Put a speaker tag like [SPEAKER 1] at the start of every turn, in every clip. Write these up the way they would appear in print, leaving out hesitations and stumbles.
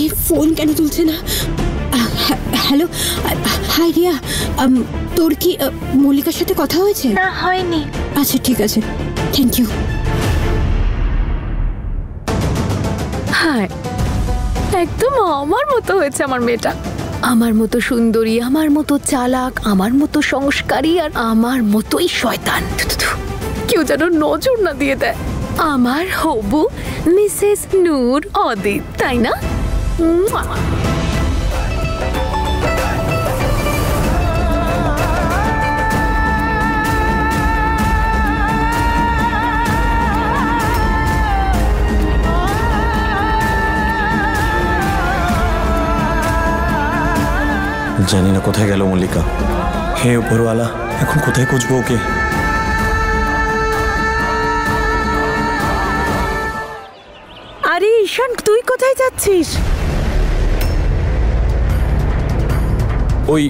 [SPEAKER 1] এ phone কেন তুলছে না? হ্যালো, হাই রিয়া, তোর কি মল্লিকার সাথে কথা হয়েছে?
[SPEAKER 2] না, হয়নি।
[SPEAKER 1] আচ্ছা ঠিক আছে, থ্যাংক ইউ।
[SPEAKER 3] হ্যাঁ, একদম আমার মতো হয়েছে আমার মেয়েটা। আমার মতো সুন্দরী, আমার মতো চালাক, আমার মতো সংস্কারী, আর আমার মতোই শয়তান। কেউ যেন নজর না দিয়ে দেয়। আমার হবু মিসেস নূর অদিত, তাই না?
[SPEAKER 4] জানি না কোথায় গেল মল্লিকা। হে উপরওয়ালা, এখন কোথায় খুঁজবো ওকে?
[SPEAKER 5] আরে ঈশান, তুই কোথায় যাচ্ছিস?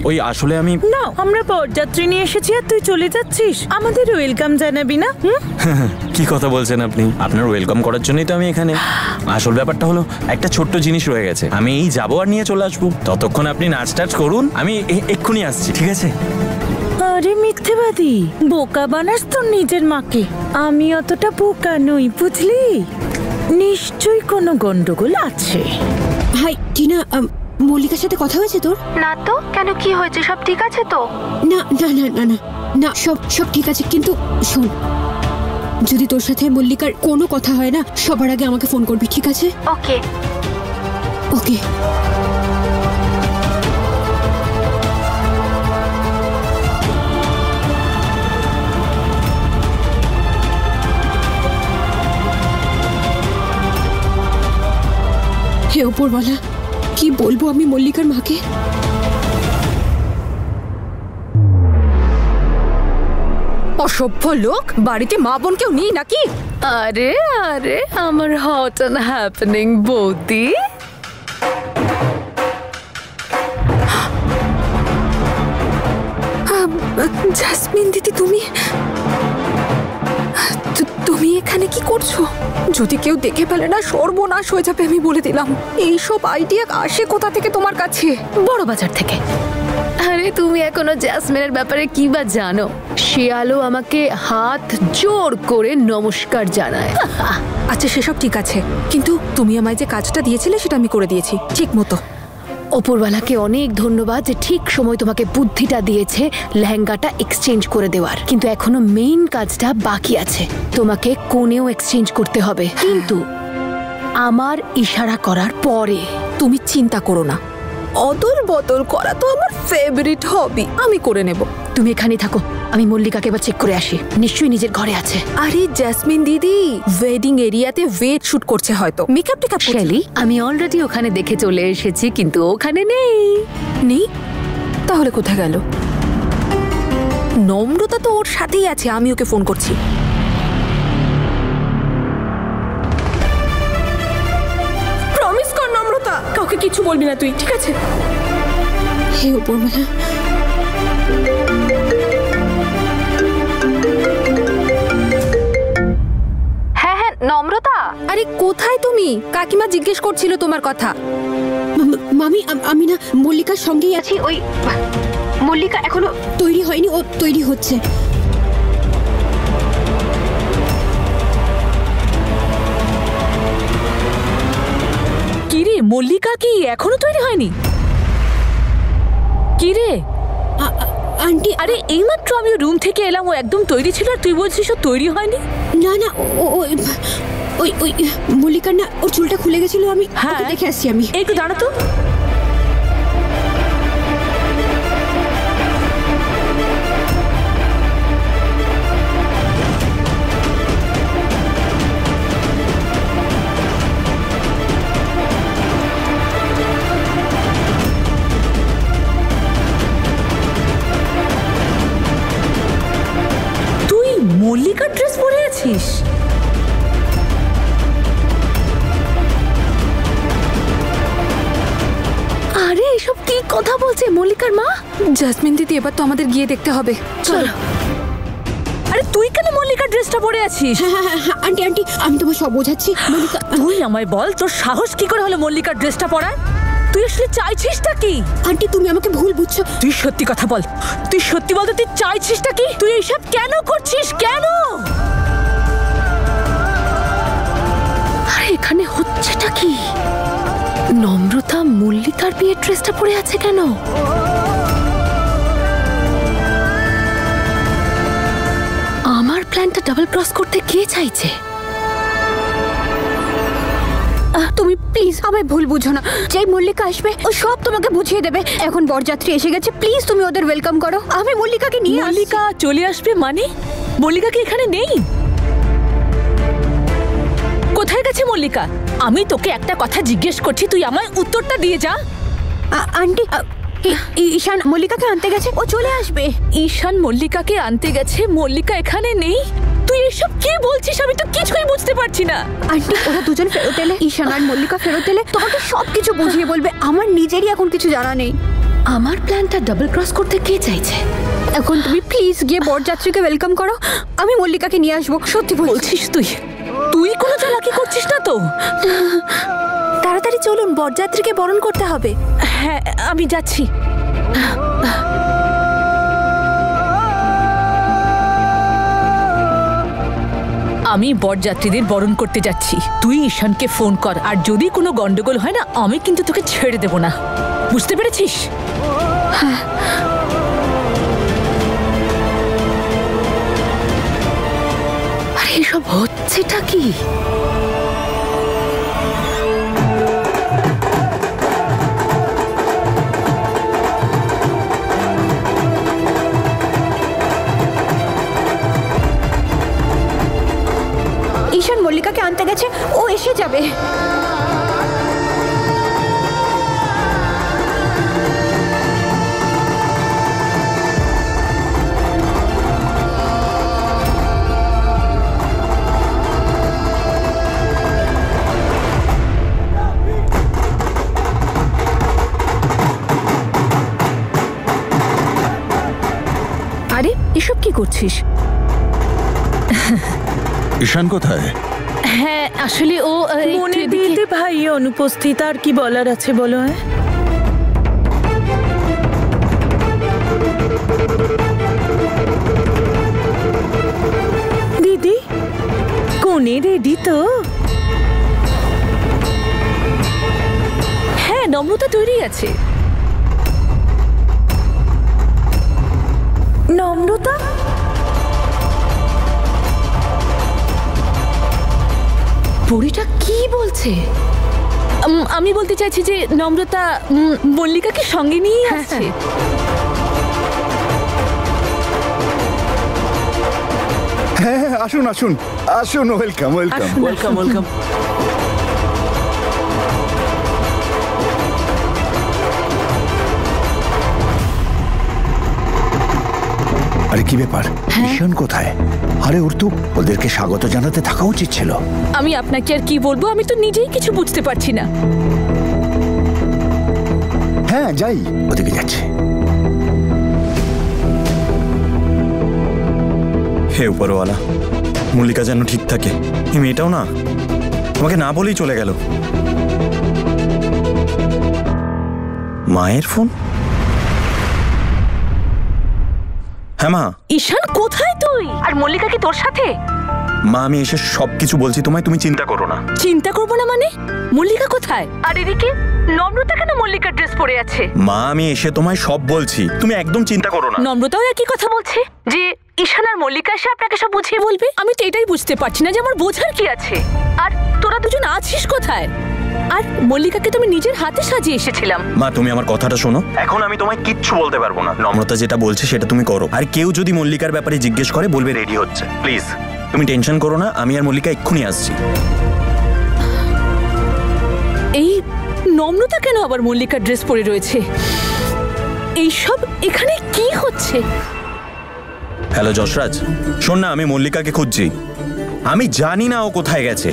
[SPEAKER 4] ওই আসলে আমি
[SPEAKER 5] না, আমরা বরযাত্রী নিয়ে এসেছি আর তুই চলে যাচ্ছিস? আমাদের ওয়েলকাম জানাবি না?
[SPEAKER 4] কি কথা বলছেন আপনি? আপনার ওয়েলকাম করার জন্যই তো আমি এখানে। আসল ব্যাপারটা হলো একটা ছোট্ট জিনিস রয়ে গেছে, আমি এই যাবো আর নিয়ে চলে আসবো। ততক্ষণ আপনি নাচ টাচ করুন, আমি এক্ষুনি আসছি, ঠিক আছে?
[SPEAKER 5] আরে মিথ্যেবাদী, বোকা বানাস তোর নিজের মাকে। আমি অতটা বোকা নই, বুঝলি? নিশ্চয়ই কোনো গন্ডগোল আছে।
[SPEAKER 1] হাই টিনা, মল্লিকার সাথে কথা হয়েছে তোর?
[SPEAKER 2] না তো, কেন, কি হয়েছে? সব ঠিক আছে তো?
[SPEAKER 1] না না না না না না, সব ঠিক আছে, কিন্তু শোন, যদি তোর সাথে মল্লিকার কোনো কথা হয় না, সবার আগে আমাকে ফোন করবি, ঠিক আছে?
[SPEAKER 2] ওকে
[SPEAKER 1] ওকে। হে ওপরওয়ালা, কি বলবো আমি মল্লিকার মাকে?
[SPEAKER 3] অসভ্য লোক, বাড়িতে মা বোন কেউ নেই নাকি? আরে আরে, আমার হট অ্যান্ড হ্যাপেনিং বৌদি। জাসমিন দিদি, তুমি এখানে কি করছো? যদি কেউ দেখে ফেলে না, সর্বনাশ হয়ে যাবে, আমি বলে দিলাম। এইসব আইডিয়া আসে কোথা থেকে তোমার কাছে? বড় বাজার থেকে। আরে তুমি এখনো জ্যাসমিনের ব্যাপারে কি বা জানো? শিয়ালও আমাকে হাত জোর করে নমস্কার জানায়।
[SPEAKER 6] আচ্ছা সেসব ঠিক আছে, কিন্তু তুমি আমায় যে কাজটা দিয়েছিলে সেটা আমি করে দিয়েছি ঠিক মতো।
[SPEAKER 3] ওপরওয়ালাকে অনেক ধন্যবাদ যে ঠিক সময় তোমাকে বুদ্ধিটা দিয়েছে লেহেঙ্গাটা এক্সচেঞ্জ করে দেওয়ার। কিন্তু এখনো মেইন কাজটা বাকি আছে, তোমাকে কোণেও এক্সচেঞ্জ করতে হবে, কিন্তু আমার ইশারা করার পরে।
[SPEAKER 6] তুমি চিন্তা করো না, অদল বদল করা তো আমার ফেভারিট হবি, আমি করে নেব।
[SPEAKER 3] তুমি এখানেই থাকো, আমি মল্লিকাকে এবার চেক করে আসি, নিশ্চয়ই নিজের ঘরে আছে।
[SPEAKER 6] আরে জেসমিন দিদি ওয়েডিং এরিয়াতে ওয়েট শুট করছে হয়তো, মেকআপ টেকআপ।
[SPEAKER 3] শেলি, আমি অলরেডি ওখানে দেখে চলে এসেছি, কিন্তু ওখানে নেই।
[SPEAKER 6] নেই? তাহলে কোথায় গেল? নম্রতা তো ওর সাথেই আছে, আমি ওকে ফোন করছি। প্রমিস কর নম্রতা, কাউকে কিছু বলবি না তুই, ঠিক আছে?
[SPEAKER 1] হে উপরওয়ালা,
[SPEAKER 2] নম্রতা।
[SPEAKER 6] আরে কোথায় তুমি? কাকিমা জিজ্ঞেস করছিল তোমার কথা।
[SPEAKER 1] মামি, আমি না মল্লিকার সঙ্গেই আছি। ওই মল্লিকা এখনো তৈরি হয়নি, ও তৈরি হচ্ছে।
[SPEAKER 5] কিরে মল্লিকা, কি এখনো তৈরি হয়নি? কিরে
[SPEAKER 1] আন্টি,
[SPEAKER 5] আরে এইমাত্র আমি রুম থেকে এলাম, ও একদম তৈরি ছিল আর তুই বলছিস ও তৈরি হয়নি?
[SPEAKER 1] না না, ওই মল্লিকার না, ওর চুলটা খুলে গেছিল, আমি দেখে আসছি। আমি
[SPEAKER 5] একটু দাঁড়া তো। মল্লিকার ড্রেস পরে আছিস?
[SPEAKER 3] আরে এসব কি কথা বলছে মল্লিকার মা?
[SPEAKER 6] জাসমিন দিদি, এবার তো আমাদের গিয়ে দেখতে হবে, চলো।
[SPEAKER 5] আরে তুই কেন মল্লিকার ড্রেসটা পরে আছিস?
[SPEAKER 1] হ্যাঁ, আন্টি আন্টি আমি তোমায় সব বোঝাচ্ছি। মল্লিকা,
[SPEAKER 5] তুই আমায় বল, তোর সাহস কি করে হলো মল্লিকার ড্রেসটা পরার? তুই আসলে চাইছিসটা কি?
[SPEAKER 1] আন্টি তুমি আমাকে ভুল বুঝছো।
[SPEAKER 5] তুই সত্যি কথা বল, তুই সত্যি বল, তুই চাইছিসটা কি? তুই এইসব কেন করছিস? কেন?
[SPEAKER 3] আরে এখানে হচ্ছেটা কি? নম্রতা মল্লিকার বিয়ের ড্রেসটা পরে আছে কেন? আমার প্ল্যানটা ডাবল ক্রস করতে কে চাইছে?
[SPEAKER 1] তুমি প্লিজ আমায় ভুল বুঝো না। যেই মল্লিকা আসবে ও সব তোমাকে বুঝিয়ে দেবে। এখন বরযাত্রী এসে গেছে, প্লিজ তুমি ওদের ওয়েলকাম করো। আমি মল্লিকাকে নিয়ে আসছি।
[SPEAKER 5] মল্লিকা চলে আসবে মানে? মল্লিকা কি এখানে নেই? কোথায় গেছে মল্লিকা? আমি তোকে একটা কথা জিজ্ঞেস করছি, তুই আমায় উত্তরটা দিয়ে যা।
[SPEAKER 1] আন্টি ঈশান মল্লিকাকে আনতে গেছে, ও চলে আসবে।
[SPEAKER 5] ঈশান মল্লিকাকে আনতে গেছে? মল্লিকা এখানে নেই? তুই এসব কি বলছিস? আমি তো কিছুই বুঝতে পারছি না।
[SPEAKER 1] আন্টি ওরা দুজন ফেরত এলে, ঈশান আর মল্লিকা ফেরত এলে তোমাকে সবকিছু বুঝিয়ে বলবে। আমার নিজেরই এখন কিছু জানা নেই।
[SPEAKER 3] আমার প্ল্যানটা ডাবল ক্রস করতে কে চাইছে?
[SPEAKER 1] এখন তুমি প্লিজ গিয়ে বরযাত্রীকে ওয়েলকাম করো। আমি মল্লিকাকে নিয়ে আসবো, সত্যি বলছিস।
[SPEAKER 5] তুই কোনো চালাকি করছিস না তো?
[SPEAKER 6] তাড়াতাড়ি চলুন, বরযাত্রীকে বরণ করতে হবে।
[SPEAKER 5] হ্যাঁ আমি যাচ্ছি। আমি বরযাত্রীদের বরণ করতে যাচ্ছি। তুই ঈশানকে ফোন কর, আর যদি কোনো গন্ডগোল হয় না, আমি কিন্তু তোকে ছেড়ে দেব না। বুঝতে পেরেছিস?
[SPEAKER 3] আরে এসব হচ্ছেটা কি?
[SPEAKER 1] ঈশান মল্লিকাকে আনতে গেছে, ও এসে যাবে।
[SPEAKER 5] আরে এসব কি করছিস?
[SPEAKER 7] ঈশান কোথায়?
[SPEAKER 5] হ্যাঁ আসলে ও
[SPEAKER 8] মনে বিয়েতে ভাই অনুপস্থিত, আর কি বলার আছে বলো? দিদি কোনে রেডি তো?
[SPEAKER 5] হ্যাঁ নম্রতা তৈরি আছে।
[SPEAKER 8] নম্রতা?
[SPEAKER 3] বুড়িটা কি বলছে?
[SPEAKER 5] আমি বলতে চাইছি যে নম্রতা মল্লিকাকে সঙ্গে নিয়ে আসছে।
[SPEAKER 7] হ্যাঁ আসুন আসুন আসুন, ওয়েলকাম ওয়েলকাম
[SPEAKER 8] ওয়েলকাম ওয়েলকাম।
[SPEAKER 7] আরে কি ব্যাপার, ঈশান কোথায়? আরে ওর তো ওদেরকে স্বাগত জানাতে থাকা উচিত ছিল।
[SPEAKER 5] আমি আপনাকে আর কি বলবো, আমি তো নিজেই কিছু বুঝতে পারছি না।
[SPEAKER 7] হ্যাঁ যাই, ওদিকে যাচ্ছে।
[SPEAKER 4] হে উপরওয়ালা, মল্লিকা যেন ঠিক থাকে। এই মেয়েটাও না আমাকে না বলেই চলে গেল। মায়ের ফোন? হ্যাঁ মা।
[SPEAKER 5] ঈশান কোথায় তুই? আর মল্লিকা কি তোর সাথে?
[SPEAKER 4] মা আমি এসে সবকিছু বলছি তোমায়, তুমি চিন্তা করো না।
[SPEAKER 5] চিন্তা করবো না মানে? মল্লিকা কোথায়? আর এদিকে নম্রতা কেন মল্লিকার ড্রেস পরে আছে?
[SPEAKER 4] মা আমি এসে তোমায় সব বলছি, তুমি একদম চিন্তা করো না।
[SPEAKER 5] নম্রতাও একই কথা বলছে যে ঈশান আর মল্লিকা এসে আপনাকে সব বুঝিয়ে বলবে। আমি তো এটাই বুঝতে পারছি না যে আমার বোঝার কি আছে। আর তোরা দুজন আছিস কোথায়? আর মল্লিকাকে তুমি নিজের হাতে সাজিয়ে এসেছিলাম।
[SPEAKER 4] মা তুমি আমার কথাটা শোনো, এখন আমি তোমায় কিচ্ছু বলতে পারবো না। নম্রতা যেটা বলছে সেটা তুমি করো। আর কেউ যদি মল্লিকার ব্যাপারে জিজ্ঞেস করে বলবে রেডি হচ্ছে। প্লিজ তুমি টেনশন করো না, আমি আর মল্লিকা এক্ষুনি আসছি।
[SPEAKER 5] এই নম্রতা কেন আবার মল্লিকার ড্রেস পরে রয়েছে? এইসব এখানে কি হচ্ছে?
[SPEAKER 4] হ্যালো যশরাজ, শোন না, আমি মল্লিকাকে খুঁজছি। আমি জানি না ও কোথায় গেছে।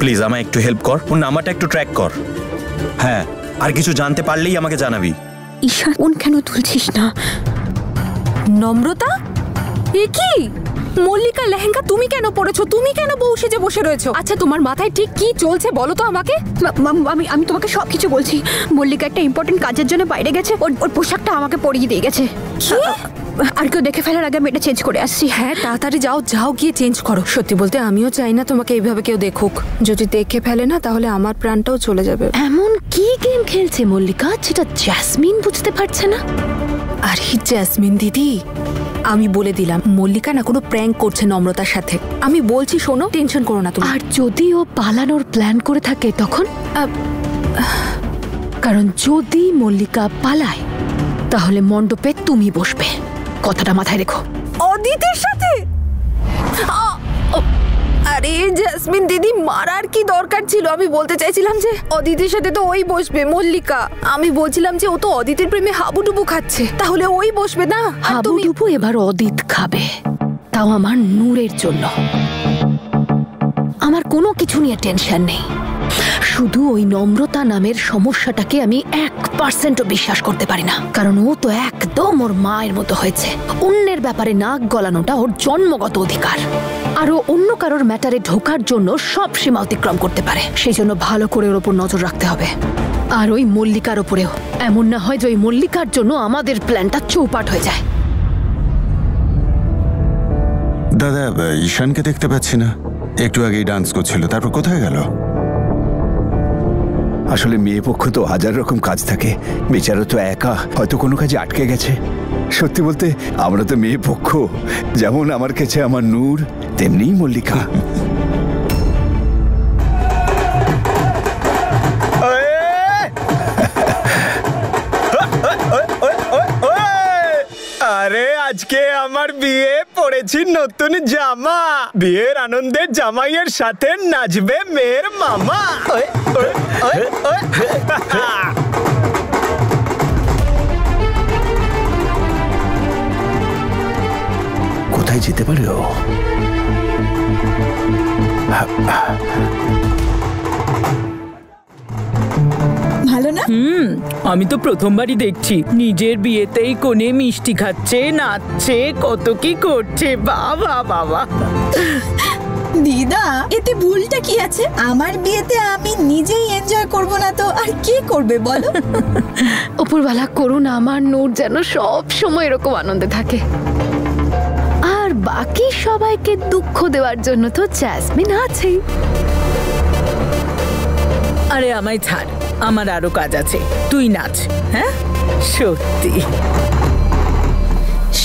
[SPEAKER 4] প্লিজ আমায় একটু হেল্প কর, ওর নাম্বারটা একটু ট্র্যাক কর। হ্যাঁ, আর কিছু জানতে পারলেই আমাকে জানাবি।
[SPEAKER 1] ঈশান ফোন কেন তুলছিস না?
[SPEAKER 6] নম্রতা? এ কি? মল্লিকা লেহেঙ্গা তুমি কেন পরেছো? তুমি কেন বউ সেজে বসে রয়েছো? আচ্ছা তোমার মাথায় ঠিক কি চলছে বলো তো আমাকে।
[SPEAKER 1] আমি তোমাকে সবকিছু বলছি। মল্লিকা একটা ইম্পর্টেন্ট কাজের জন্য বাইরে গেছে, ওর পোশাকটা আমাকে পরিয়ে দিয়ে গেছে।
[SPEAKER 6] কি?
[SPEAKER 1] আর কেউ দেখে ফেলার আগে আমি এটা চেঞ্জ করে আসছি।
[SPEAKER 6] হ্যাঁ তাড়াতাড়ি যাও গিয়ে চেঞ্জ করো। সত্যি বলতে আমিও চাই না তোমাকে এইভাবে কেউ দেখুক। যদি দেখে ফেলে না তাহলে আমার প্রাণটাও চলে যাবে।
[SPEAKER 3] এমন কি গেম খেলছে মল্লিকা যেটা জ্যাসমিন বুঝতে পারছে না?
[SPEAKER 6] আরে জ্যাসমিন দিদি, আমি বলে দিলাম মল্লিকা না কোনো প্র্যাঙ্ক করছে নম্রতার সাথে। আমি বলছি শোনো, টেনশন করো না তুমি।
[SPEAKER 3] আর যদি ও পালানোর প্ল্যান করে থাকে তখন? কারণ যদি মল্লিকা পালায় তাহলে মণ্ডপে তুমি বসবে, কথাটা মাথায় রেখো।
[SPEAKER 6] অদিতের সাথে? আরে জ্যাসমিন দিদি, মারার কি দরকার ছিল? আমি বলতে চাইছিলাম যে অদিতের সাথে তো ওই বসবে মল্লিকা। আমি বলছিলাম যে ও তো অদিতের প্রেমে হাবুডুবু খাচ্ছে, তাহলে ওই বসবে না।
[SPEAKER 3] হাবুডুবু এবার অদিত খাবে, তাও আমার নূরের জন্য। আমার কোনো কিছু নিয়ে টেনশন নেই, শুধু ওই নম্রতা নামের সমস্যাটাকে আমি 1% বিশ্বাস করতে পারি না। কারণ ও তো একদম ওর মায়ের মতো হয়েছে। অন্যের ব্যাপারে নাক গলানোটা ওর জন্মগত অধিকার। আর ও অন্য কারোর ম্যাটারে ঢোকার জন্য সব সীমা অতিক্রম করতে পারে। সেই জন্য ভালো করে ওর ওপর নজর রাখতে হবে। আর ওই মল্লিকার ওপরেও। এমন না হয় যে ওই মল্লিকার জন্য আমাদের প্ল্যানটা চৌপাট হয়ে যায়।
[SPEAKER 9] দাদা, ঈশানকে দেখতে পাচ্ছি না। একটু আগেই ডান্স করছিল, তারপর কোথায় গেল?
[SPEAKER 7] আসলে মেয়ে পক্ষ তো হাজার রকম কাজ থাকে, বেচারা তো একা, হয়তো কোনো কাজে আটকে গেছে। সত্যি বলতে আমরা তো মেয়ে পক্ষ, যেমন আমার কাছে আমার নূর তেমনি মল্লিকা।
[SPEAKER 10] আরে আজকে আমার বিয়ে, পড়েছি নতুন জামা। বিয়ের আনন্দে জামাইয়ের সাথে নাচবে মেয়ের মামা।
[SPEAKER 7] কোথায় যেতে পারে ও?
[SPEAKER 8] ভালো না? আমি তো প্রথমবারই দেখছি নিজের বিয়েতেই কোণে মিষ্টি খাচ্ছে, নাচছে, কত কি করছে। বাবা বাবা
[SPEAKER 11] দিদা, এতে ভুলটা কি আছে? আমার বিয়েতে আমি নিজেই এনজয় করব না তো আর কে করবে বলো?
[SPEAKER 3] উপরওয়ালা করুন আমার নূর যেন সব সময় এরকম আনন্দে থাকে। আর বাকি সবাইকে দুঃখ দেওয়ার জন্য তো জ্যাসমিন আছেই।
[SPEAKER 8] আরে আমায় ছাড়, আমার আরো কাজ আছে। তুই নাচ। হ্যাঁ সত্যি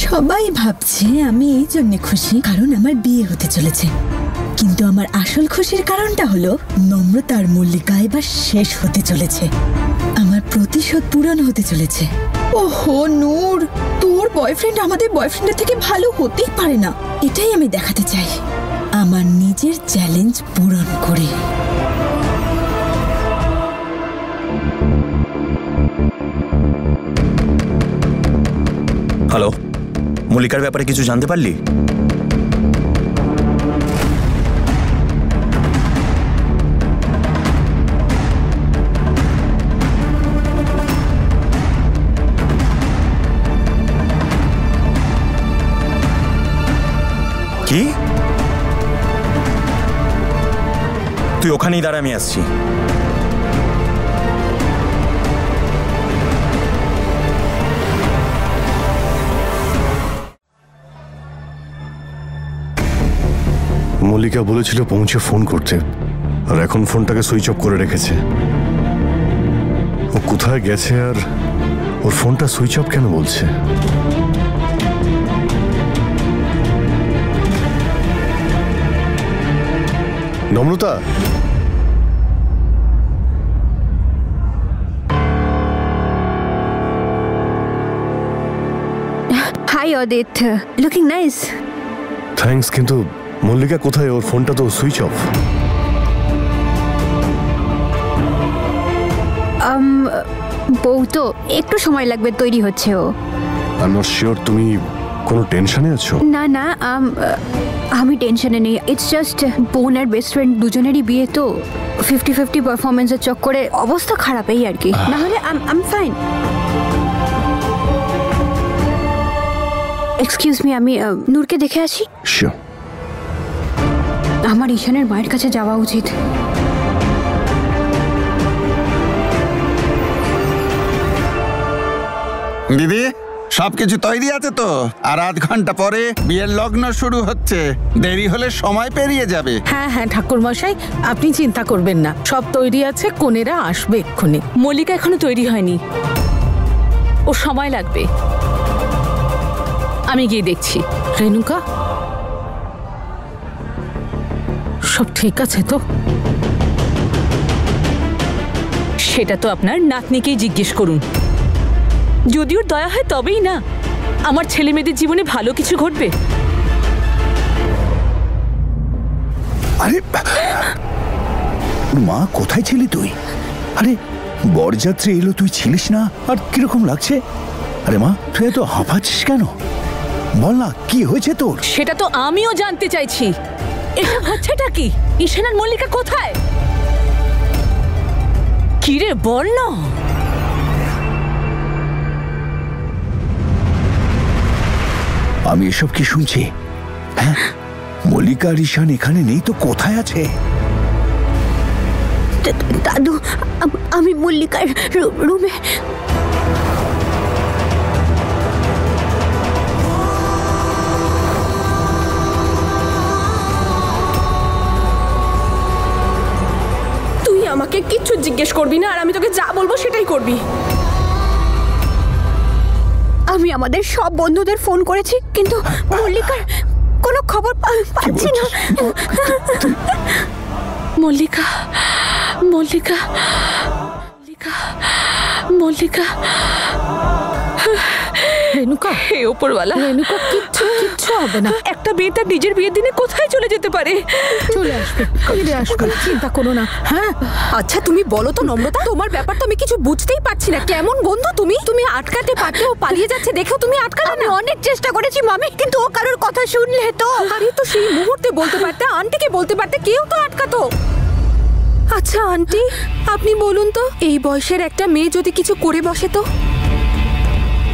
[SPEAKER 11] সবাই ভাবছে আমি এই জন্য খুশি কারণ আমার বিয়ে হতে চলেছে, কিন্তু আমার আসল খুশির কারণটা হলো নম্রতা আর মল্লিকা এবার শেষ হতে চলেছে। আমার প্রতিশোধ পূরণ হতে চলেছে। ওহো নূর, তোর বয়ফ্রেন্ড আমাদের বয়ফ্রেন্ডের থেকে ভালো হতেই পারে না, এটাই আমি দেখাতে চাই আমার নিজের চ্যালেঞ্জ পূরণ করে।
[SPEAKER 4] হ্যালো, মল্লিকার ব্যাপারে কিছু জানতে পারলি? কি? তুই ওখানেই দাঁড়া, আমি আসছি।
[SPEAKER 12] মল্লিকা বলেছিল পৌঁছে ফোন করতে, আর এখন ফোনটাকে সুইচ অফ করে রেখেছে। ও কোথায় গেছে আর ওর ফোনটা সুইচ অফ কেন বলছে? নম্রতা,
[SPEAKER 1] হাই অদিত, লুকিং নাইস।
[SPEAKER 12] থ্যাঙ্কস, কিন্তু মল্লিকা কোথায়? ওর ফোনটা তো সুইচ অফ।
[SPEAKER 1] বউ তো একটু সময় লাগবে, তৈরি হচ্ছে ও।
[SPEAKER 12] আই এম নট শিওর তুমি কোনো টেনশনে আছো?
[SPEAKER 1] না না, আমি টেনশনে নেই। ইটস জাস্ট বোন আর বেস্ট ফ্রেন্ড দুজনেরই বিয়ে তো 50-50 পারফরমেন্সের চক্করে অবস্থা খারাপ, এই আর কি। না হলে I am fine. Excuse me, আমি নূরকে দেখে আসি।
[SPEAKER 7] Sure.
[SPEAKER 1] আমার ঈশানের মায়ের কাছে যাওয়া উচিত।
[SPEAKER 9] দিদি সবকিছু তৈরি আছে তো? আর 8 ঘন্টা পরে বিয়ের লগ্ন শুরু হচ্ছে, দেরি হলে সময় পেরিয়ে যাবে।
[SPEAKER 5] হ্যাঁ হ্যাঁ ঠাকুর মশাই, আপনি চিন্তা করবেন না, সব তৈরি আছে, কনেরা আসবে এক্ষুনি। মল্লিকা এখনো তৈরি হয়নি, ও সময় লাগবে। আমি গিয়ে দেখছি। রেণুকা, সব ঠিক আছে তো? সেটা তো আপনার নাতনিকেই জিজ্ঞেস করুন। যদি ওর দয়া হয় তবেই না আমার ছেলে মেয়েদের জীবনে ভালো কিছু ঘটবে।
[SPEAKER 7] আরে মা, কোথায় ছিলি তুই? আরে বরযাত্রী এলো, তুই ছিলিস না? আর কিরকম লাগছে? আরে মা, তুই এত হাঁপাচ্ছিস কেন? বল না, কি হয়েছে তোর?
[SPEAKER 5] সেটা তো আমিও জানতে চাইছি। এসব হচ্ছেটা কি? ঈশান আর মল্লিকা কোথায়? কি রে, বল না।
[SPEAKER 7] আমি এসব কি শুনছি? হ্যাঁ, মল্লিকা আর ঈশান এখানে নেই তো কোথায় আছে?
[SPEAKER 1] দাদু, আমি মল্লিকার রুমে।
[SPEAKER 6] তুই আমাকে কিচ্ছু জিজ্ঞেস করবি না, আর আমি তোকে যা বলবো সেটাই করবি।
[SPEAKER 1] আমি আমাদের সব বন্ধুদের ফোন করেছি, কিন্তু মল্লিকার কোনো খবর পাচ্ছি না।
[SPEAKER 5] মল্লিকা, মল্লিকা, মল্লিকা, মল্লিকা। রেণুকা, হে ওপরওয়ালা, রেণুকা কিচ্ছু হবে না। একটা মেয়ে তার নিজের বিয়ের দিনে কোথায় চলে যেতে পারে? চলে আসবে, ফিরে আসবে, চিন্তা করো না। হ্যাঁ,
[SPEAKER 6] আচ্ছা তুমি বলো তো নম্রতা, তোমার ব্যাপার তো আমি কিছু বুঝতেই পারছি না। কেমন বন্ধু তুমি? তুমি আটকাতে পারতে, ও পালিয়ে যাচ্ছে দেখেও তুমি আটকালে না?
[SPEAKER 1] অনেক চেষ্টা করেছি মামি, কিন্তু ও কারোর কথা শুনলে তো।
[SPEAKER 6] আরে তো সেই মুহূর্তে বলতে পারতে, আন্টিকে বলতে পারতে, কেউ তো আটকাতো। আচ্ছা আন্টি, আপনি বলুন তো, এই বয়সের একটা মেয়ে যদি কিছু করে বসে তো?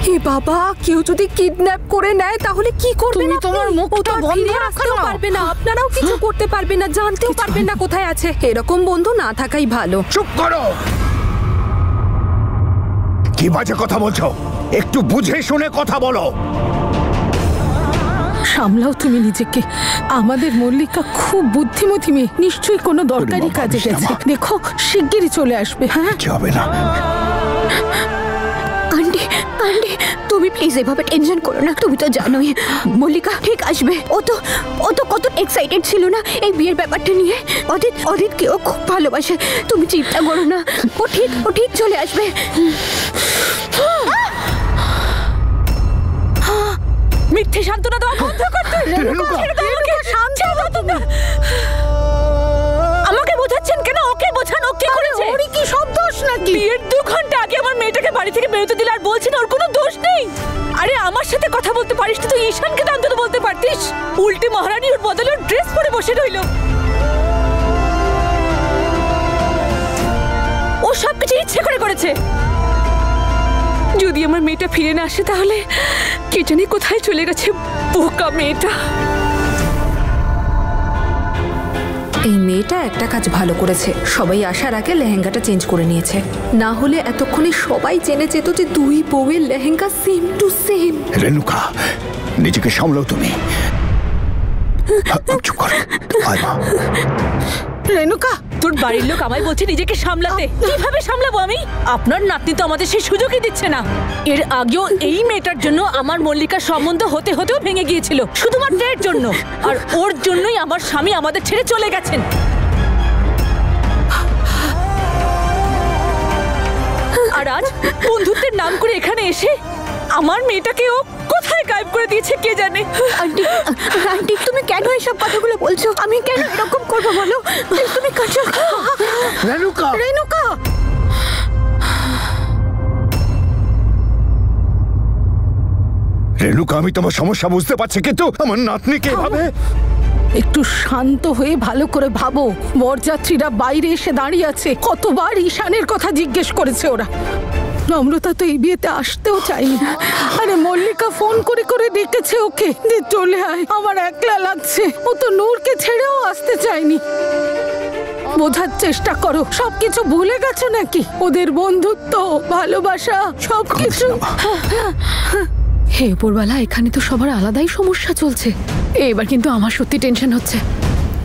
[SPEAKER 6] হে বাবা, কেউ যদি কিডন্যাপ করে নেয় তাহলে কি করবেন?
[SPEAKER 5] তোমার মুখটা বন্ধ রাখতে
[SPEAKER 6] পারবে না, আপনারাও কিছু করতে পারবেন না, জানতেও পারবেন না কোথায় আছে। এরকম বন্ধু না থাকাই ভালো।
[SPEAKER 7] চুপ করো! কি বাজে কথা বলছো? একটু বুঝে শুনে কথা বলো।
[SPEAKER 5] সামলাও তুমি নিজেকে। আমাদের মল্লিকা খুব বুদ্ধিমতী মেয়ে, নিশ্চয়ই কোনো দরকারি কাজে গেছে। দেখো শিগগিরই চলে আসবে। হ্যাঁ,
[SPEAKER 7] যাবে না।
[SPEAKER 1] আন্টি, আন্টি তুমি প্লিজ এভাবে টেনশন করো না। তুমি তো জানোই মল্লিকা ঠিক আসবে। ও তো কত এক্সাইটেড ছিল না এই বিয়ের ব্যাপারটা নিয়ে। অদিতকে ও খুব ভালোবাসে, তুমি চিন্তা করো না, ও ঠিক চলে আসবে।
[SPEAKER 5] মিথ্যে সান্ত্বনা দেওয়া বন্ধ করতে। আমাকে বোঝাচ্ছেন কেন? ওকে বোঝান, ও কি করেছে? ওর কি সব দোষ নাকি? বিয়ের 2 ঘন্টা আগে আমার মেয়েটাকে বাড়ি থেকে বেরোতে দিলে আর বলছেন ওর কোনো দোষ নেই? আরে আমার সাথে কথা বলতে পারিস তুই, ঈশানকে তো অন্তত বলতে পারতিস। উল্টে মহারানী ওর বদলে ড্রেস পরে বসে রইল। ও সবকিছু ইচ্ছে করে করেছে। যদি আমার মেয়েটা ফিরে না আসে তাহলে কে জানে কোথায় চলে গেছে বোকা মেয়েটা।
[SPEAKER 6] এই মেয়েটা একটা কাজ ভালো করেছে, সবাই আসার আগে লেহেঙ্গাটা চেঞ্জ করে নিয়েছে। না হলে এতক্ষণে সবাই জেনে যেত যে 2 বউয়ের lehenga same to same.
[SPEAKER 7] Renuka, নিজেকে সামলাও তুমি। চুপ করো। আয় মা।
[SPEAKER 5] রেণুকা, তোর বাড়ির লোক আমায় বলছে নিজেকে সামলাতে। কিভাবে সামলাবো আমি? আপনার নাতনি তো আমাদের সেই সুযোগই দিচ্ছে না। এর আগেও এই মেয়েটার জন্য আমার মল্লিকার সম্বন্ধ হতেও ভেঙে গিয়েছিল, শুধুমাত্র এর জন্য। আর ওর জন্যই আমার স্বামী আমাদের ছেড়ে চলে গেছেন। আর আজ বন্ধুত্বের নাম করে এখানে এসে আমার মেয়েটাকে ও কোথায় গায়েব করে দিয়েছে কে জানে।
[SPEAKER 1] আন্টি তুমি কেন এসব কথাগুলো বলছো? আমি কেন এরকম করবো বলো? তুমি কন্ট্রোল করো।
[SPEAKER 7] রেণুকা,
[SPEAKER 5] রেণুকা,
[SPEAKER 7] রেণুকা, আমি তোমার সমস্যা বুঝতে পারছি, কিন্তু আমার নাতনিকে এভাবে।
[SPEAKER 5] একটু শান্ত হয়ে ভালো করে ভাবো। বরযাত্রীরা বাইরে এসে দাঁড়িয়ে আছে, কতবার ঈশানের কথা জিজ্ঞেস করেছে ওরা।
[SPEAKER 6] নম্রতা তো এই বিয়েতে আসতেও চাইনি। আরে মল্লিকা ফোন করে করে ডেকেছে ওকে যে চলে আয়, আমার একলা লাগছে। ও তো নূরকে ছেড়েও আসতে চায়নি। বোঝার চেষ্টা করো, সবকিছু ভুলে গেছো নাকি? ওদের বন্ধুত্ব, ভালোবাসা, সবকিছু।
[SPEAKER 3] হে উপরওয়ালা, এখানে তো সবার আলাদাই সমস্যা চলছে। এবার কিন্তু আমার সত্যি টেনশন হচ্ছে।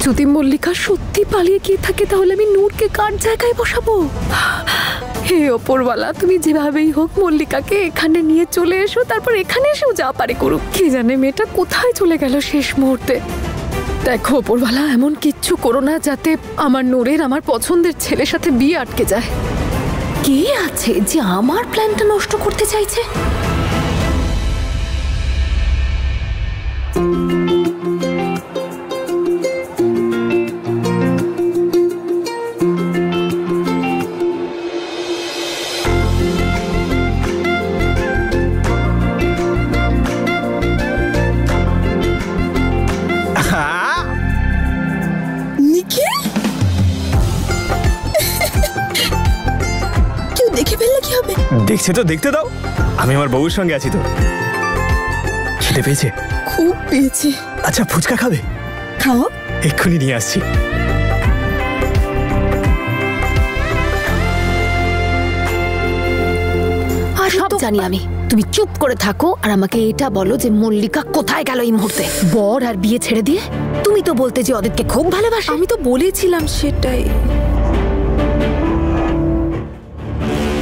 [SPEAKER 3] যদি মল্লিকা সত্যি পালিয়ে গিয়ে থাকে তাহলে আমি নূরকে কার জায়গায় বসাবো? হে উপরওয়ালা, তুমি যেভাবেই হোক মল্লিকাকে এখানে নিয়ে চলে এসো, তারপর এখানে এসেও যা পারে করুক। কে জানে মেয়েটা কোথায় চলে গেল শেষ মুহূর্তে। দেখো উপরওয়ালা, এমন কিচ্ছু করো না যাতে আমার নূরের আমার পছন্দের ছেলের সাথে বিয়ে আটকে যায়। কে আছে যে আমার প্ল্যানটা নষ্ট করতে চাইছে?
[SPEAKER 10] দেখছে তো, দেখতে দাও। আমি আমার বউয়ের সঙ্গে আছি তো। খেতে পেয়েছে?
[SPEAKER 11] খুব পেয়েছে।
[SPEAKER 10] আচ্ছা ফুচকা খাবে?
[SPEAKER 11] খাও,
[SPEAKER 10] এক্ষুনি নিয়ে আসছি।
[SPEAKER 3] আর সব জানি আমি, তুমি চুপ করে থাকো আর আমাকে এটা বলো যে মল্লিকা কোথায় গেল এই মুহূর্তে? বর আর বিয়ে ছেড়ে দিয়ে? তুমি তো বলতে যে অদিতকে খুব ভালোবাসে।
[SPEAKER 6] আমি তো বলেছিলাম সেটাই,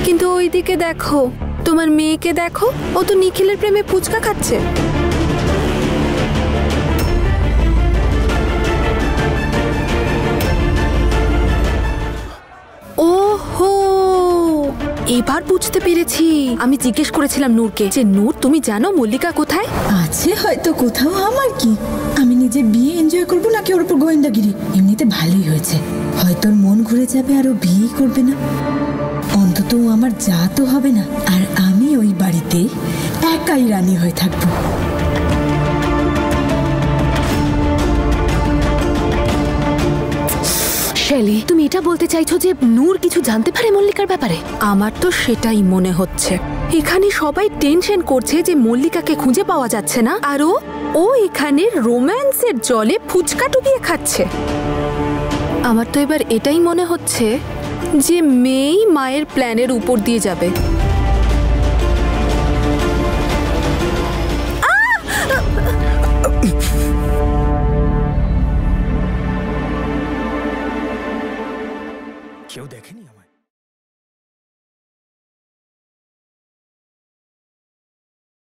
[SPEAKER 6] কিন্তু ওইদিকে দেখো, তোমার মেয়েকে দেখো, ও তো নিখিলের প্রেমে ফুচকা খাচ্ছে। ওহো, এবার বুঝতে পেরেছি। আমি জিজ্ঞেস করেছিলাম নূরকে যে নূর, তুমি জানো মল্লিকা কোথায়
[SPEAKER 11] আছে? হয়তো কোথাও। আমার কি, আমি নিজে বিয়ে এনজয় করবো নাকি ওর উপর গোয়েন্দাগিরি? এমনিতে ভালোই হয়েছে, হয়তো ওর মন ঘুরে যাবে আর ও বিয়েই করবে না। অন্তত আমার যা তো হবে না, আর আমি ওই বাড়িতে একাই রানী হয়ে থাকবো।
[SPEAKER 3] শেলি, তুমি এটা বলতে চাইছো যে নূর কিছু জানতে পারে মল্লিকার ব্যাপারে?
[SPEAKER 6] আমার তো সেটাই মনে হচ্ছে। এখানে সবাই টেনশন করছে যে মল্লিকাকে খুঁজে পাওয়া যাচ্ছে না, আর ও এখানে রোম্যান্সের জলে ফুচকা ডুবিয়ে খাচ্ছে। আমার তো এবার এটাই মনে হচ্ছে যে মেয়েই মায়ের প্ল্যানের উপর দিয়ে যাবে।